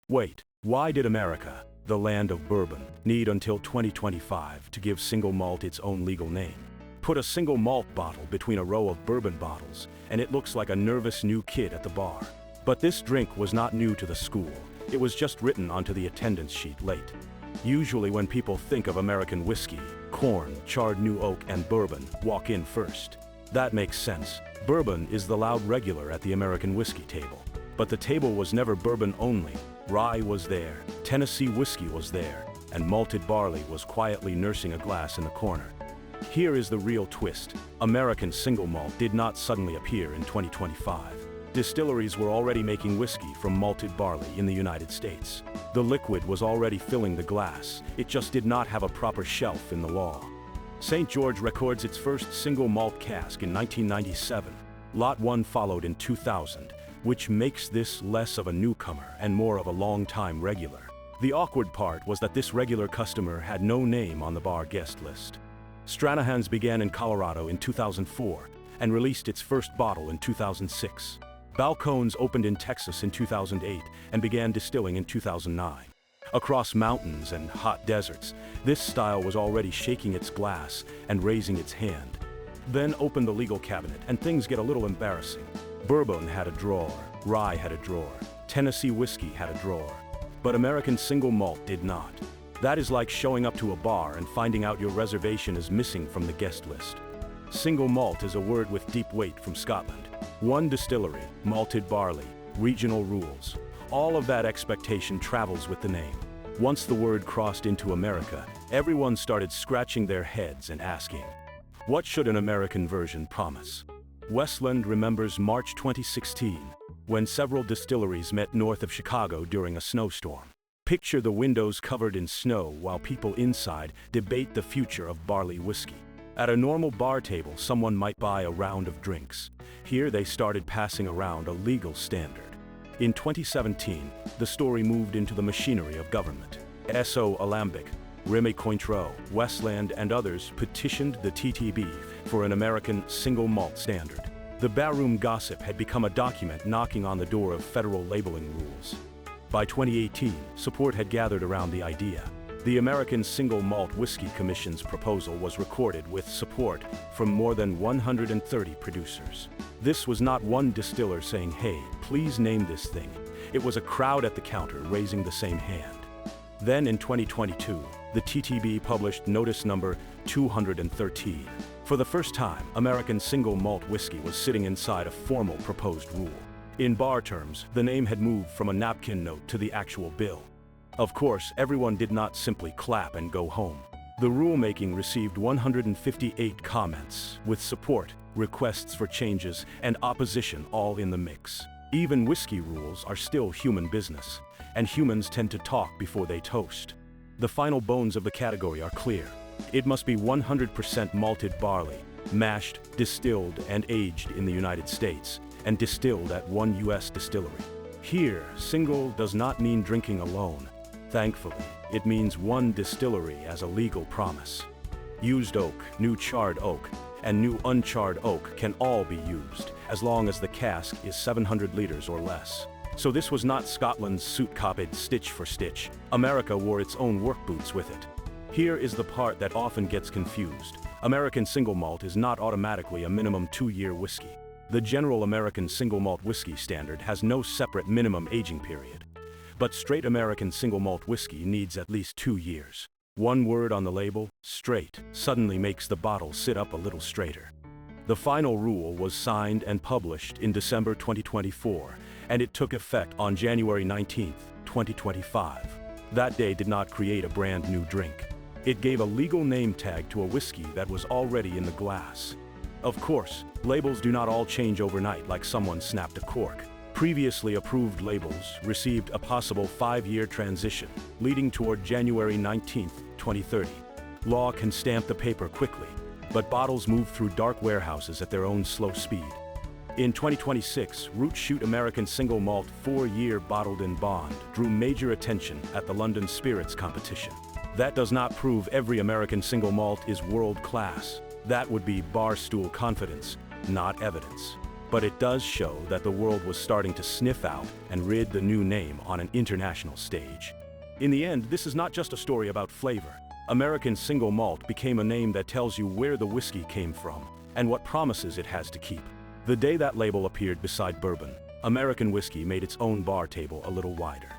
Wait, why did America, the land of bourbon, need until 2025 to give single malt its own legal name? Put a single malt bottle between a row of bourbon bottles, and it looks like a nervous new kid at the bar. But this drink was not new to the school. It was just written onto the attendance sheet late. Usually when people think of American whiskey, corn, charred new oak, and bourbon walk in first. That makes sense. Bourbon is the loud regular at the American whiskey table. But the table was never bourbon only. Rye was there, Tennessee whiskey was there, and malted barley was quietly nursing a glass in the corner. Here is the real twist. American single malt did not suddenly appear in 2025. Distilleries were already making whiskey from malted barley in the United States. The liquid was already filling the glass. It just did not have a proper shelf in the law. St. George records its first single malt cask in 1997. Lot 1 followed in 2000, which makes this less of a newcomer and more of a long-time regular. The awkward part was that this regular customer had no name on the bar guest list. Stranahan's began in Colorado in 2004 and released its first bottle in 2006. Balcones opened in Texas in 2008 and began distilling in 2009. Across mountains and hot deserts, this style was already shaking its glass and raising its hand. Then open the legal cabinet and things get a little embarrassing. Bourbon had a drawer, rye had a drawer, Tennessee whiskey had a drawer. But American single malt did not. That is like showing up to a bar and finding out your reservation is missing from the guest list. Single malt is a word with deep weight from Scotland. One distillery, malted barley, regional rules. All of that expectation travels with the name. Once the word crossed into America, everyone started scratching their heads and asking, what should an American version promise? Westland remembers March 2016, when several distilleries met north of Chicago during a snowstorm. Picture the windows covered in snow while people inside debate the future of barley whiskey. At a normal bar table, someone might buy a round of drinks. Here they started passing around a legal standard. In 2017, the story moved into the machinery of government. S.O. Alambic, Remy Cointreau, Westland, and others petitioned the TTB for an American single malt standard. The barroom gossip had become a document knocking on the door of federal labeling rules. By 2018, support had gathered around the idea. The American Single Malt Whiskey Commission's proposal was recorded with support from more than 130 producers. This was not one distiller saying, hey, please name this thing. It was a crowd at the counter raising the same hand. Then in 2022, the TTB published notice number 213. For the first time, American single malt whiskey was sitting inside a formal proposed rule. In bar terms, the name had moved from a napkin note to the actual bill. Of course, everyone did not simply clap and go home. The rulemaking received 158 comments, with support, requests for changes, and opposition all in the mix. Even whiskey rules are still human business, and humans tend to talk before they toast. The final bones of the category are clear. It must be 100% malted barley, mashed, distilled, and aged in the United States, and distilled at one U.S. distillery. Here, single does not mean drinking alone. Thankfully, it means one distillery as a legal promise. Used oak, new charred oak, and new uncharred oak can all be used, as long as the cask is 700 liters or less. So this was not Scotland's suit-copied stitch for stitch. America wore its own work boots with it. Here is the part that often gets confused. American single malt is not automatically a minimum 2-year whiskey. The general American single malt whiskey standard has no separate minimum aging period. But straight American single malt whiskey needs at least 2 years. One word on the label, straight, suddenly makes the bottle sit up a little straighter. The final rule was signed and published in December 2024, and it took effect on January 19, 2025. That day did not create a brand new drink. It gave a legal name tag to a whiskey that was already in the glass. Of course, labels do not all change overnight like someone snapped a cork. Previously approved labels received a possible 5-year transition, leading toward January 19, 2030. Law can stamp the paper quickly, but bottles move through dark warehouses at their own slow speed. In 2026, Root Shoot American Single Malt 4-year bottled in bond drew major attention at the London Spirits competition. That does not prove every American single malt is world-class. That would be barstool confidence, not evidence. but it does show that the world was starting to sniff out and rid the new name on an international stage. In the end, this is not just a story about flavor. American single malt became a name that tells you where the whiskey came from and what promises it has to keep. The day that label appeared beside bourbon, American whiskey made its own bar table a little wider.